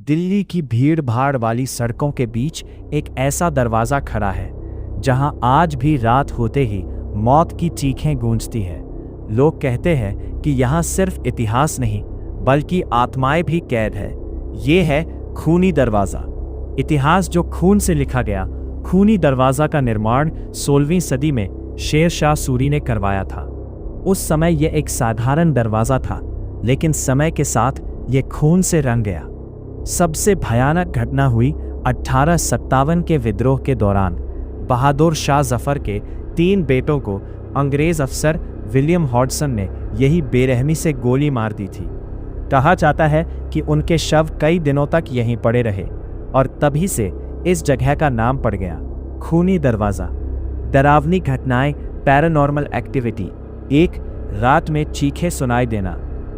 दिल्ली की भीड़ भाड़ वाली सड़कों के बीच एक ऐसा दरवाज़ा खड़ा है जहां आज भी रात होते ही मौत की चीखें गूंजती हैं। लोग कहते हैं कि यहाँ सिर्फ इतिहास नहीं बल्कि आत्माएं भी कैद है। ये है खूनी दरवाज़ा, इतिहास जो खून से लिखा गया। खूनी दरवाज़ा का निर्माण 16वीं सदी में शेर शाह सूरी ने करवाया था। उस समय यह एक साधारण दरवाज़ा था, लेकिन समय के साथ यह खून से रंग गया। सबसे भयानक घटना हुई 1857 के विद्रोह के दौरान। बहादुर शाह जफर के 3 बेटों को अंग्रेज अफसर विलियम हॉडसन ने यही बेरहमी से गोली मार दी थी। कहा जाता है कि उनके शव कई दिनों तक यहीं पड़े रहे और तभी से इस जगह का नाम पड़ गया खूनी दरवाज़ा। डरावनी घटनाएं, पैरानॉर्मल एक्टिविटी। एक, रात में चीखें सुनाई देना।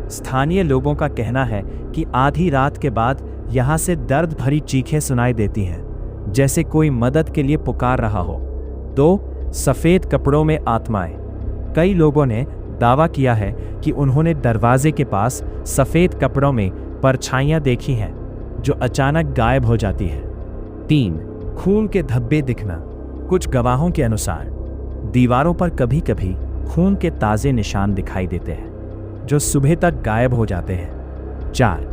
स्थानीय लोगों का कहना है कि आधी रात के बाद यहाँ से दर्द भरी चीखें सुनाई देती हैं, जैसे कोई मदद के लिए पुकार रहा हो। 2, सफ़ेद कपड़ों में आत्माएं। कई लोगों ने दावा किया है कि उन्होंने दरवाजे के पास सफ़ेद कपड़ों में परछाइयाँ देखी हैं जो अचानक गायब हो जाती हैं। 3, खून के धब्बे दिखना। कुछ गवाहों के अनुसार दीवारों पर कभी कभी खून के ताज़े निशान दिखाई देते हैं जो सुबह तक गायब हो जाते हैं। 4,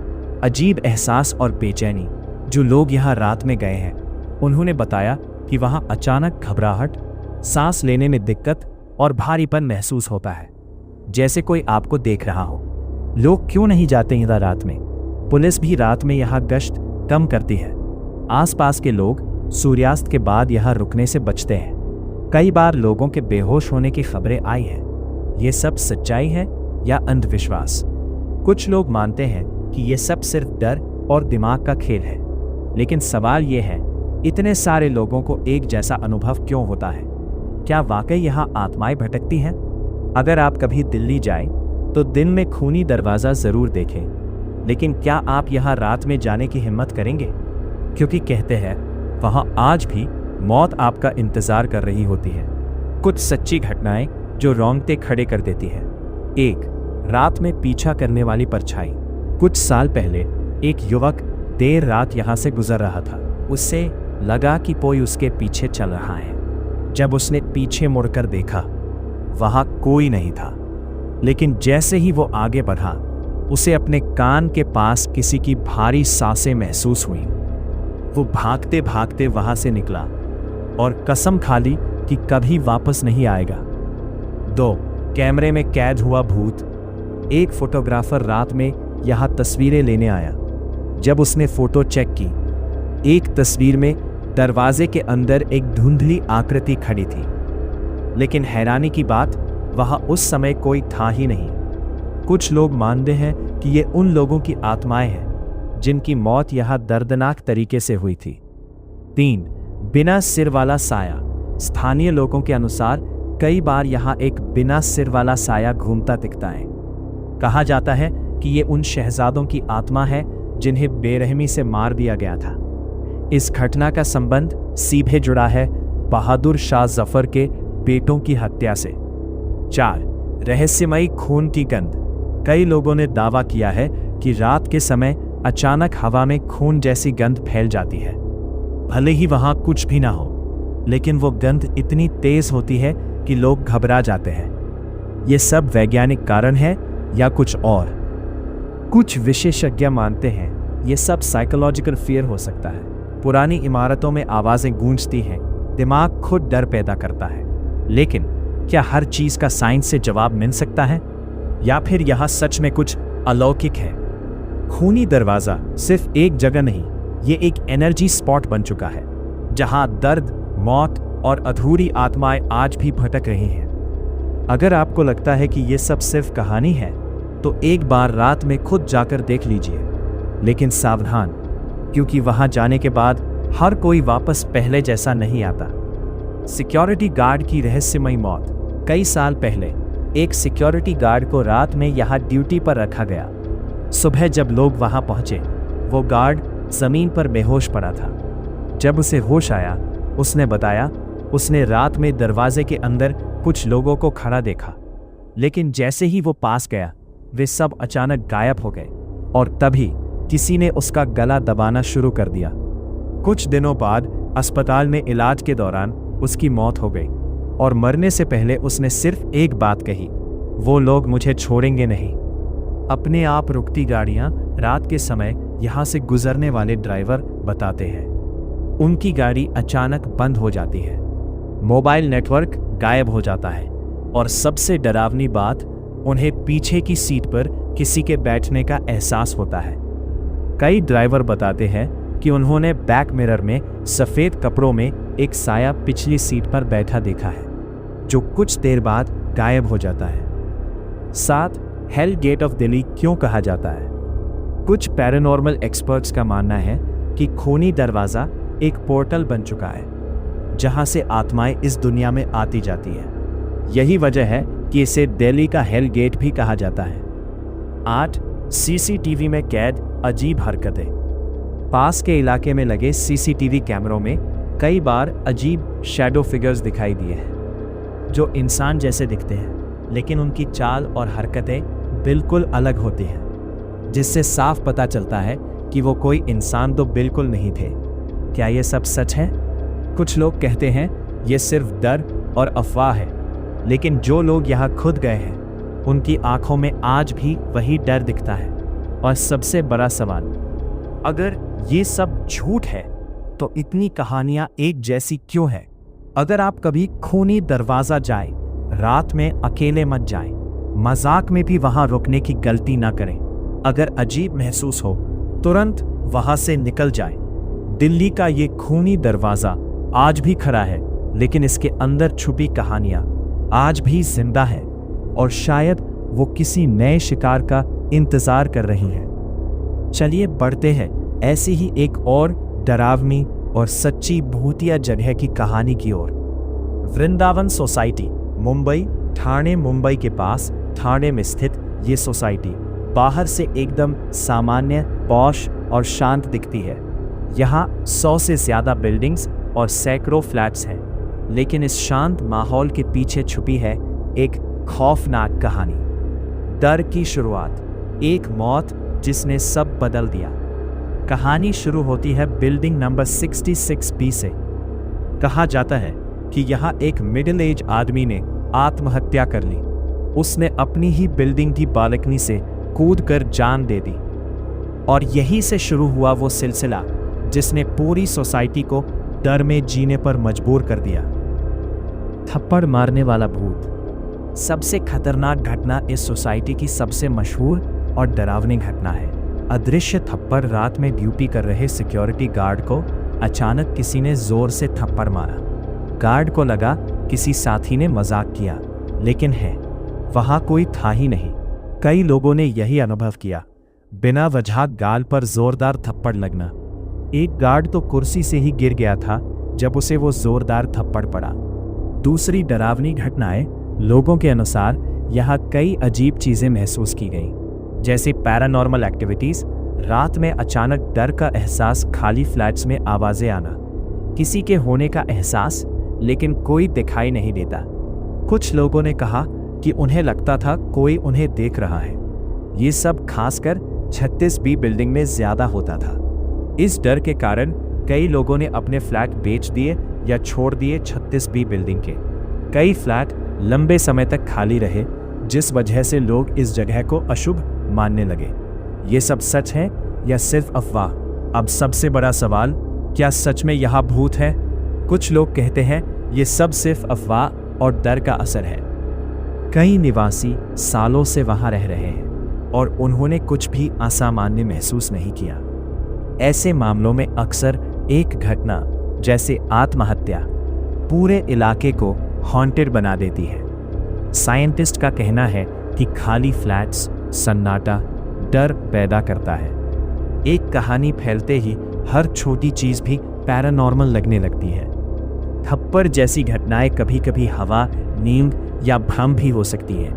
अजीब एहसास और बेचैनी। जो लोग यहाँ रात में गए हैं उन्होंने बताया कि वहाँ अचानक घबराहट, सांस लेने में दिक्कत और भारीपन महसूस होता है, जैसे कोई आपको देख रहा हो। लोग क्यों नहीं जाते इधर रात में? पुलिस भी रात में यहाँ गश्त कम करती है। आसपास के लोग सूर्यास्त के बाद यहाँ रुकने से बचते हैं। कई बार लोगों के बेहोश होने की खबरें आई हैं। ये सब सच्चाई है या अंधविश्वास? कुछ लोग मानते हैं कि ये सब सिर्फ डर और दिमाग का खेल है, लेकिन सवाल ये है, इतने सारे लोगों को एक जैसा अनुभव क्यों होता है? क्या वाकई यहाँ आत्माएं भटकती हैं? अगर आप कभी दिल्ली जाएं तो दिन में खूनी दरवाज़ा ज़रूर देखें, लेकिन क्या आप यहाँ रात में जाने की हिम्मत करेंगे? क्योंकि कहते हैं वहाँ आज भी मौत आपका इंतज़ार कर रही होती है। कुछ सच्ची घटनाएं जो रोंगटे खड़े कर देती है। 1, रात में पीछा करने वाली परछाई। कुछ साल पहले एक युवक देर रात यहाँ से गुजर रहा था। उससे लगा कि कोई उसके पीछे चल रहा है। जब उसने पीछे मुड़कर देखा, वहाँ कोई नहीं था, लेकिन जैसे ही वो आगे बढ़ा, उसे अपने कान के पास किसी की भारी सांसें महसूस हुई। वो भागते भागते वहाँ से निकला और कसम खा ली कि कभी वापस नहीं आएगा। 2, कैमरे में कैद हुआ भूत। एक फोटोग्राफर रात में यहाँ तस्वीरें लेने आया। जब उसने फोटो चेक की, एक तस्वीर में दरवाजे के अंदर एक धुंधली आकृति खड़ी थी, लेकिन हैरानी की बात, वहाँ उस समय कोई था ही नहीं। कुछ लोग मानते हैं कि ये उन लोगों की आत्माएं हैं जिनकी मौत यहाँ दर्दनाक तरीके से हुई थी। 3, बिना सिर वाला साया। स्थानीय लोगों के अनुसार कई बार यहाँ एक बिना सिर वाला साया घूमता दिखता है। कहा जाता है कि ये उन शहजादों की आत्मा है जिन्हें बेरहमी से मार दिया गया था। इस घटना का संबंध सीधे जुड़ा है बहादुर शाह जफर के बेटों की हत्या से। 4, रहस्यमयी खून की गंध। कई लोगों ने दावा किया है कि रात के समय अचानक हवा में खून जैसी गंध फैल जाती है। भले ही वहां कुछ भी ना हो, लेकिन वो गंध इतनी तेज होती है कि लोग घबरा जाते हैं। ये सब वैज्ञानिक कारण है या कुछ और? कुछ विशेषज्ञ मानते हैं ये सब साइकोलॉजिकल फियर हो सकता है। पुरानी इमारतों में आवाजें गूंजती हैं, दिमाग खुद डर पैदा करता है। लेकिन क्या हर चीज का साइंस से जवाब मिल सकता है, या फिर यह सच में कुछ अलौकिक है? खूनी दरवाजा सिर्फ एक जगह नहीं, ये एक एनर्जी स्पॉट बन चुका है जहां दर्द, मौत और अधूरी आत्माएं आज भी भटक रही हैं। अगर आपको लगता है कि ये सब सिर्फ कहानी है, तो एक बार रात में खुद जाकर देख लीजिए। लेकिन सावधान, क्योंकि वहां जाने के बाद हर कोई वापस पहले जैसा नहीं आता। सिक्योरिटी गार्ड की रहस्यमयी मौत। कई साल पहले एक सिक्योरिटी गार्ड को रात में यहाँ ड्यूटी पर रखा गया। सुबह जब लोग वहां पहुंचे, वो गार्ड जमीन पर बेहोश पड़ा था। जब उसे होश आया, उसने बताया उसने रात में दरवाजे के अंदर कुछ लोगों को खड़ा देखा, लेकिन जैसे ही वो पास गया, वे सब अचानक गायब हो गए और तभी किसी ने उसका गला दबाना शुरू कर दिया। कुछ दिनों बाद अस्पताल में इलाज के दौरान उसकी मौत हो गई और मरने से पहले उसने सिर्फ एक बात कही, वो लोग मुझे छोड़ेंगे नहीं। अपने आप रुकती गाड़ियां रात के समय यहां से गुजरने वाले ड्राइवर बताते हैं। उनकी गाड़ी अचानक बंद हो जाती है, मोबाइल नेटवर्क गायब हो जाता है और सबसे डरावनी बात, उन्हें पीछे की सीट पर किसी के बैठने का एहसास होता है। कई ड्राइवर बताते हैं कि उन्होंने बैक मिरर में सफेद कपड़ों में एक साया पिछली सीट पर बैठा देखा है, जो कुछ देर बाद गायब हो जाता है। 7. हेल गेट ऑफ दिल्ली क्यों कहा जाता है? कुछ पैरानॉर्मल एक्सपर्ट्स का मानना है कि खूनी दरवाजा एक पोर्टल बन चुका है, जहां से आत्माएं इस दुनिया में आती जाती है। यही वजह है कि इसे दिल्ली का हेल गेट भी कहा जाता है। 8. सीसीटीवी में कैद अजीब हरकतें। पास के इलाके में लगे सीसीटीवी कैमरों में कई बार अजीब शैडो फिगर्स दिखाई दिए हैं, जो इंसान जैसे दिखते हैं, लेकिन उनकी चाल और हरकतें बिल्कुल अलग होती हैं, जिससे साफ पता चलता है कि वो कोई इंसान तो बिल्कुल नहीं थे। क्या ये सब सच है? कुछ लोग कहते हैं ये सिर्फ डर और अफवाह है, लेकिन जो लोग यहाँ खुद गए हैं उनकी आंखों में आज भी वही डर दिखता है। और सबसे बड़ा सवाल, अगर ये सब झूठ है तो इतनी कहानियां एक जैसी क्यों है? अगर आप कभी खूनी दरवाजा जाए, रात में अकेले मत जाएं, मजाक में भी वहां रुकने की गलती ना करें। अगर अजीब महसूस हो तुरंत वहां से निकल जाएं। दिल्ली का ये खूनी दरवाजा आज भी खड़ा है, लेकिन इसके अंदर छुपी कहानियां आज भी जिंदा है और शायद वो किसी नए शिकार का इंतजार कर रही हैं। चलिए बढ़ते हैं ऐसी ही एक और डरावनी और सच्ची भूतिया जगह की कहानी की ओर। वृंदावन सोसाइटी, मुंबई, ठाणे मुंबई के पास ठाणे में स्थित ये सोसाइटी बाहर से एकदम सामान्य, पॉश और शांत दिखती है। यहाँ 100 से ज्यादा बिल्डिंग्स और सैकड़ों फ्लैट्स हैं, लेकिन इस शांत माहौल के पीछे छुपी है एक खौफनाक कहानी। डर की शुरुआत, एक मौत जिसने सब बदल दिया। कहानी शुरू होती है बिल्डिंग नंबर 66B से। कहा जाता है कि यहाँ एक मिडिल एज आदमी ने आत्महत्या कर ली। उसने अपनी ही बिल्डिंग की बालकनी से कूदकर जान दे दी और यहीं से शुरू हुआ वो सिलसिला जिसने पूरी सोसाइटी को डर में जीने पर मजबूर कर दिया। थप्पड़ मारने वाला भूत। सबसे खतरनाक घटना इस सोसाइटी की सबसे मशहूर और डरावनी घटना है। अदृश्य थप्पड़। रात में ड्यूटी कर रहे सिक्योरिटी गार्ड को अचानक किसी ने जोर से थप्पड़ मारा। गार्ड को लगा किसी साथी ने मजाक किया, लेकिन वहां कोई था ही नहीं। कई लोगों ने यही अनुभव किया, बिना वजह गाल पर जोरदार थप्पड़ लगना। एक गार्ड तो कुर्सी से ही गिर गया था जब उसे वो जोरदार थप्पड़ पड़ा। दूसरी डरावनी घटनाएं, लोगों के अनुसार यहाँ कई अजीब चीजें महसूस की गई, जैसे पैरानॉर्मल एक्टिविटीज, रात में अचानक डर का एहसास, खाली फ्लैट्स में आवाजें आना, किसी के होने का एहसास लेकिन कोई दिखाई नहीं देता। कुछ लोगों ने कहा कि उन्हें लगता था कोई उन्हें देख रहा है। ये सब खासकर 36B बिल्डिंग में ज्यादा होता था। इस डर के कारण कई लोगों ने अपने फ्लैट बेच दिए या छोड़ दिए। 36B बिल्डिंग के कई फ्लैट लंबे समय तक खाली रहे, जिस वजह से लोग इस जगह को अशुभ मानने लगे। ये सब सच है या सिर्फ अफवाह? अब सबसे बड़ा सवाल, क्या सच में यहाँ भूत है? कुछ लोग कहते हैं ये सब सिर्फ अफवाह और डर का असर है। कई निवासी सालों से वहां रह रहे हैं और उन्होंने कुछ भी असामान्य महसूस नहीं किया। ऐसे मामलों में अक्सर एक घटना जैसे आत्महत्या पूरे इलाके को हॉन्टेड बना देती है। साइंटिस्ट का कहना है कि खाली फ्लैट्स, सन्नाटा डर पैदा करता है। एक कहानी फैलते ही हर छोटी चीज भी पैरानॉर्मल लगने लगती है। थप्पड़ जैसी घटनाएं कभी कभी हवा, नींद या भ्रम भी हो सकती है।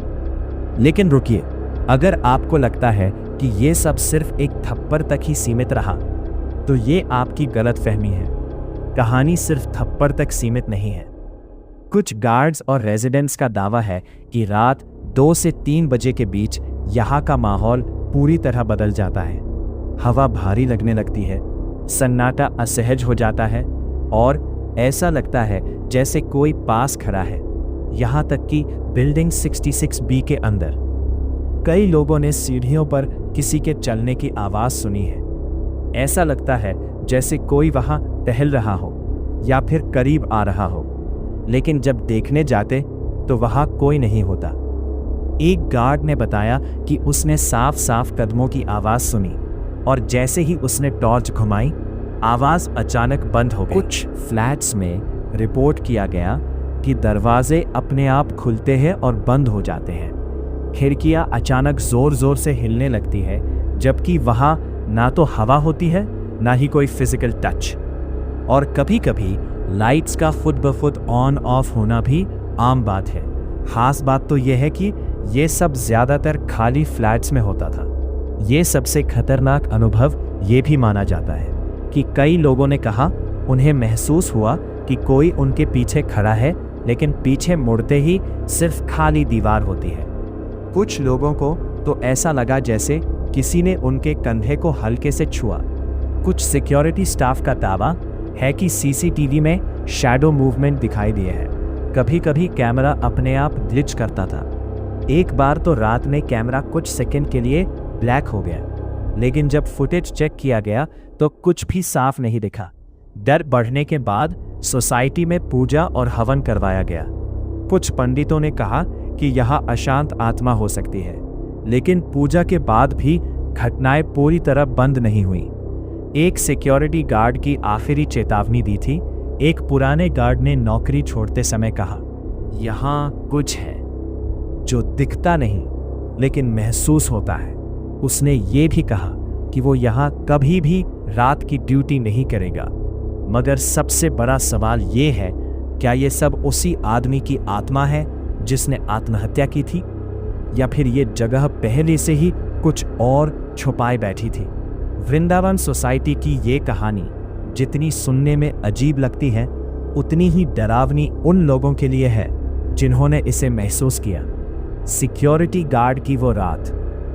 लेकिन रुकिए, अगर आपको लगता है कि ये सब सिर्फ एक थप्पड़ तक ही सीमित रहा, तो ये आपकी गलतफहमी है। कहानी सिर्फ थप्पड़ तक सीमित नहीं है। कुछ गार्ड्स और रेजिडेंट्स का दावा है कि रात 2 से 3 बजे के बीच यहाँ का माहौल पूरी तरह बदल जाता है। हवा भारी लगने लगती है, सन्नाटा असहज हो जाता है और ऐसा लगता है जैसे कोई पास खड़ा है। यहाँ तक कि बिल्डिंग 66B के अंदर कई लोगों ने सीढ़ियों पर किसी के चलने की आवाज़ सुनी है। ऐसा लगता है जैसे कोई वहाँ टहल रहा हो या फिर करीब आ रहा हो, लेकिन जब देखने जाते तो वहाँ कोई नहीं होता। एक गार्ड ने बताया कि उसने साफ साफ कदमों की आवाज़ सुनी और जैसे ही उसने टॉर्च घुमाई, आवाज़ अचानक बंद हो गई। कुछ फ्लैट्स में रिपोर्ट किया गया कि दरवाजे अपने आप खुलते हैं और बंद हो जाते हैं। खिड़कियां अचानक जोर जोर से हिलने लगती है, जबकि वहां ना तो हवा होती है ना ही कोई फिजिकल टच। और कभी कभी लाइट्स का फुट ब फुट ऑन ऑफ होना भी आम बात है। खास बात तो यह है कि यह सब ज्यादातर खाली फ्लैट्स में होता था। ये सबसे खतरनाक अनुभव ये भी माना जाता है कि कई लोगों ने कहा उन्हें महसूस हुआ कि कोई उनके पीछे खड़ा है, लेकिन पीछे मुड़ते ही सिर्फ खाली दीवार होती है। कुछ लोगों को तो ऐसा लगा जैसे किसी ने उनके कंधे को हल्के से छुआ। कुछ सिक्योरिटी स्टाफ का दावा है कि सीसीटीवी में शैडो मूवमेंट दिखाई दिए हैं। कभी कभी कैमरा अपने आप ग्लिच करता था। एक बार तो रात में कैमरा कुछ सेकंड के लिए ब्लैक हो गया, लेकिन जब फुटेज चेक किया गया तो कुछ भी साफ नहीं दिखा। डर बढ़ने के बाद सोसाइटी में पूजा और हवन करवाया गया। कुछ पंडितों ने कहा कि यहाँ अशांत आत्मा हो सकती है, लेकिन पूजा के बाद भी घटनाएं पूरी तरह बंद नहीं हुई। एक सिक्योरिटी गार्ड की आखिरी चेतावनी दी थी। एक पुराने गार्ड ने नौकरी छोड़ते समय कहा, यहाँ कुछ है जो दिखता नहीं लेकिन महसूस होता है। उसने ये भी कहा कि वो यहाँ कभी भी रात की ड्यूटी नहीं करेगा। मगर सबसे बड़ा सवाल ये है, क्या ये सब उसी आदमी की आत्मा है जिसने आत्महत्या की थी, या फिर ये जगह पहले से ही कुछ और छुपाए बैठी थी। वृंदावन सोसाइटी की ये कहानी जितनी सुनने में अजीब लगती है, उतनी ही डरावनी उन लोगों के लिए है जिन्होंने इसे महसूस किया। सिक्योरिटी गार्ड की वो रात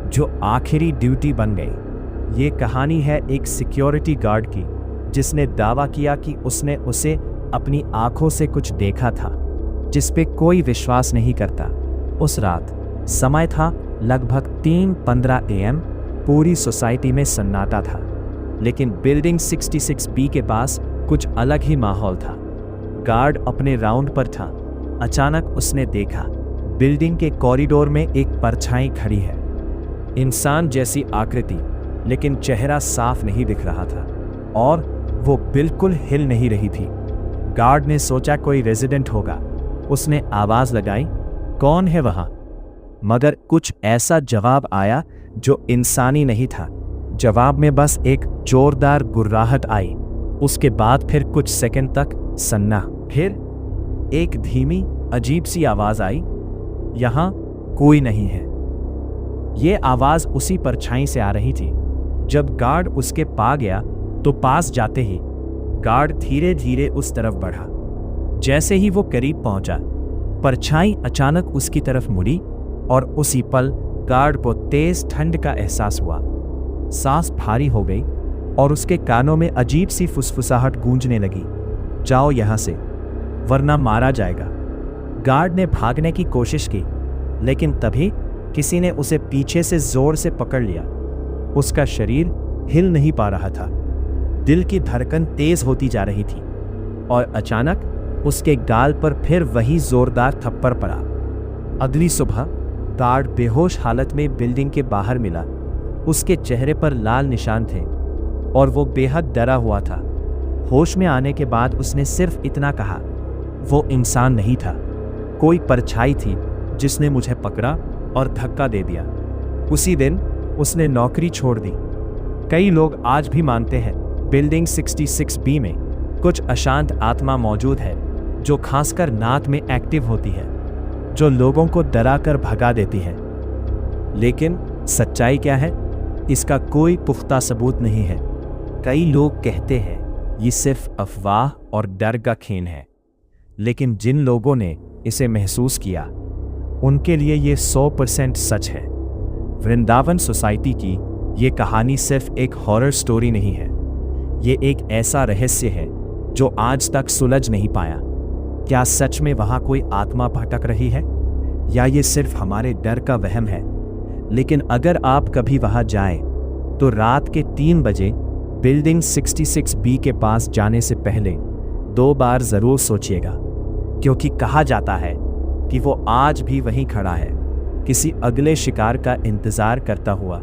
जो आखिरी ड्यूटी बन गई। ये कहानी है एक सिक्योरिटी गार्ड की जिसने दावा किया कि उसने उसे अपनी आंखों से कुछ देखा था, जिस पे कोई विश्वास नहीं करता। उस रात समय था लगभग 3:15 AM। पूरी सोसाइटी में सन्नाटा था, लेकिन बिल्डिंग 66B के पास कुछ अलग ही माहौल था। गार्ड अपने राउंड पर था। अचानक उसने देखा बिल्डिंग के कॉरिडोर में एक परछाई खड़ी है। इंसान जैसी आकृति, लेकिन चेहरा साफ नहीं दिख रहा था और वो बिल्कुल हिल नहीं रही थी। गार्ड ने सोचा कोई रेजिडेंट होगा। उसने आवाज लगाई, कौन है वहां? मगर कुछ ऐसा जवाब आया जो इंसानी नहीं था। जवाब में बस एक जोरदार गुर्राहट आई। उसके बाद फिर कुछ सेकंड तक सन्ना। फिर एक धीमी अजीब सी आवाज आई, यहां कोई नहीं है। ये आवाज उसी परछाई से आ रही थी। जब गार्ड उसके पा गया तो पास जाते ही गार्ड धीरे धीरे उस तरफ बढ़ा। जैसे ही वो करीब पहुंचा, परछाई अचानक उसकी तरफ मुड़ी और उसी पल गार्ड को तेज ठंड का एहसास हुआ। सांस भारी हो गई और उसके कानों में अजीब सी फुसफुसाहट गूंजने लगी, जाओ यहां से वरना मारा जाएगा। गार्ड ने भागने की कोशिश की, लेकिन तभी किसी ने उसे पीछे से जोर से पकड़ लिया। उसका शरीर हिल नहीं पा रहा था। दिल की धड़कन तेज होती जा रही थी और अचानक उसके गाल पर फिर वही जोरदार थप्पड़ पड़ा। अगली सुबह गार्ड बेहोश हालत में बिल्डिंग के बाहर मिला। उसके चेहरे पर लाल निशान थे और वो बेहद डरा हुआ था। होश में आने के बाद उसने सिर्फ इतना कहा, वो इंसान नहीं था, कोई परछाई थी जिसने मुझे पकड़ा और धक्का दे दिया। उसी दिन उसने नौकरी छोड़ दी। कई लोग आज भी मानते हैं बिल्डिंग 66B में कुछ अशांत आत्मा मौजूद है जो खासकर रात में एक्टिव होती है, जो लोगों को डरा कर भगा देती है। लेकिन सच्चाई क्या है, इसका कोई पुख्ता सबूत नहीं है। कई लोग कहते हैं ये सिर्फ अफवाह और डर का खेल है, लेकिन जिन लोगों ने इसे महसूस किया उनके लिए ये 100% सच है। वृंदावन सोसाइटी की ये कहानी सिर्फ एक हॉरर स्टोरी नहीं है, ये एक ऐसा रहस्य है जो आज तक सुलझ नहीं पाया। क्या सच में वहां कोई आत्मा भटक रही है, या ये सिर्फ हमारे डर का वहम है? लेकिन अगर आप कभी वहां जाएं, तो रात के 3 बजे बिल्डिंग 66B के पास जाने से पहले 2 बार जरूर सोचिएगा, क्योंकि कहा जाता है कि वो आज भी वहीं खड़ा है, किसी अगले शिकार का इंतजार करता हुआ।